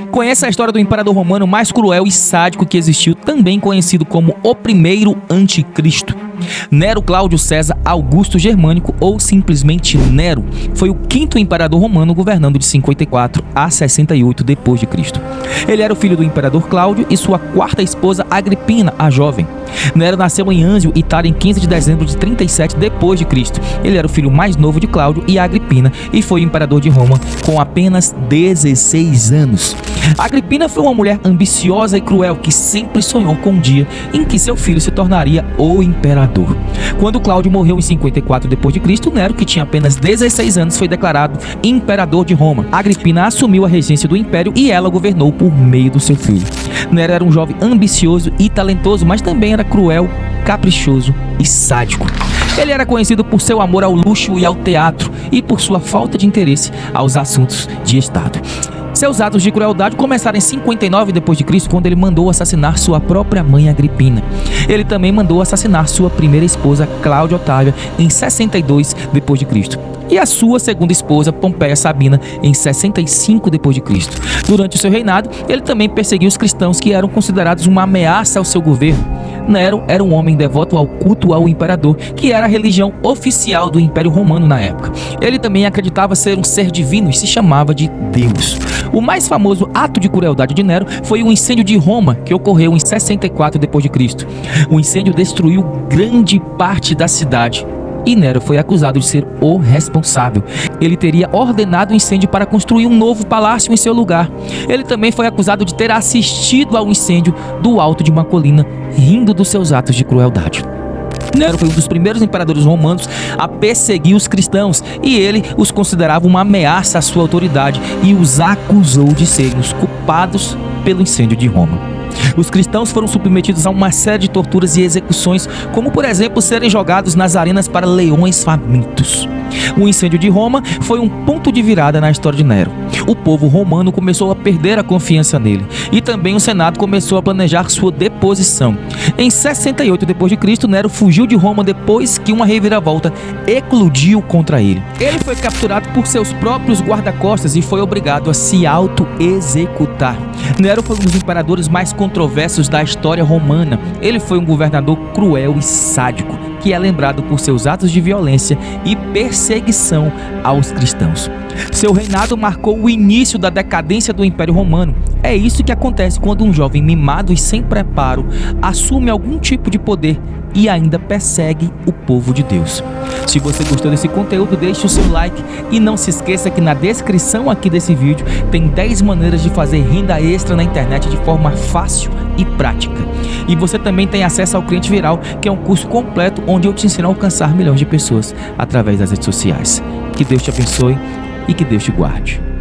Conheça a história do imperador romano mais cruel e sádico que existiu, também conhecido como o primeiro anticristo. Nero Cláudio César Augusto Germânico, ou simplesmente Nero, foi o quinto imperador romano, governando de 54 a 68 d.C. Ele era o filho do imperador Cláudio e sua quarta esposa Agripina, a jovem. Nero nasceu em Anzio, Itália, em 15 de dezembro de 37 d.C. Ele era o filho mais novo de Cláudio e Agripina e foi imperador de Roma com apenas 16 anos. Agripina foi uma mulher ambiciosa e cruel que sempre sonhou com um dia em que seu filho se tornaria o imperador. Quando Cláudio morreu em 54 d.C., Nero, que tinha apenas 16 anos, foi declarado imperador de Roma. Agripina assumiu a regência do império e ela governou por meio do seu filho. Nero era um jovem ambicioso e talentoso, mas também era cruel, caprichoso e sádico. Ele era conhecido por seu amor ao luxo e ao teatro e por sua falta de interesse aos assuntos de Estado. Seus atos de crueldade começaram em 59 d.C., quando ele mandou assassinar sua própria mãe Agripina. Ele também mandou assassinar sua primeira esposa, Cláudia Otávia, em 62 d.C. e a sua segunda esposa, Pompeia Sabina, em 65 d.C. Durante o seu reinado, ele também perseguiu os cristãos que eram considerados uma ameaça ao seu governo. Nero era um homem devoto ao culto ao imperador, que era a religião oficial do Império Romano na época. Ele também acreditava ser um ser divino e se chamava de Deus. O mais famoso ato de crueldade de Nero foi o incêndio de Roma, que ocorreu em 64 d.C. O incêndio destruiu grande parte da cidade e Nero foi acusado de ser o responsável. Ele teria ordenado o incêndio para construir um novo palácio em seu lugar. Ele também foi acusado de ter assistido ao incêndio do alto de uma colina, rindo dos seus atos de crueldade. Nero foi um dos primeiros imperadores romanos a perseguir os cristãos e ele os considerava uma ameaça à sua autoridade e os acusou de serem os culpados pelo incêndio de Roma. Os cristãos foram submetidos a uma série de torturas e execuções, como por exemplo serem jogados nas arenas para leões famintos. O incêndio de Roma foi um ponto de virada na história de Nero. O povo romano começou a perder a confiança nele e também o Senado começou a planejar sua deposição. Em 68 d.C., Nero fugiu de Roma depois que uma reviravolta eclodiu contra ele. Ele foi capturado por seus próprios guarda-costas e foi obrigado a se auto-executar. Nero foi um dos imperadores mais controversos da história romana. Ele foi um governador cruel e sádico, que é lembrado por seus atos de violência e perseguição aos cristãos. Seu reinado marcou o início da decadência do Império Romano. É isso que acontece quando um jovem mimado e sem preparo assume algum tipo de poder e ainda persegue o povo de Deus. Se você gostou desse conteúdo, deixe o seu like e não se esqueça que na descrição aqui desse vídeo tem 10 maneiras de fazer renda extra na internet de forma fácil e prática. E você também tem acesso ao Cliente Viral, que é um curso completo onde eu te ensino a alcançar milhões de pessoas através das redes sociais. Que Deus te abençoe e que Deus te guarde.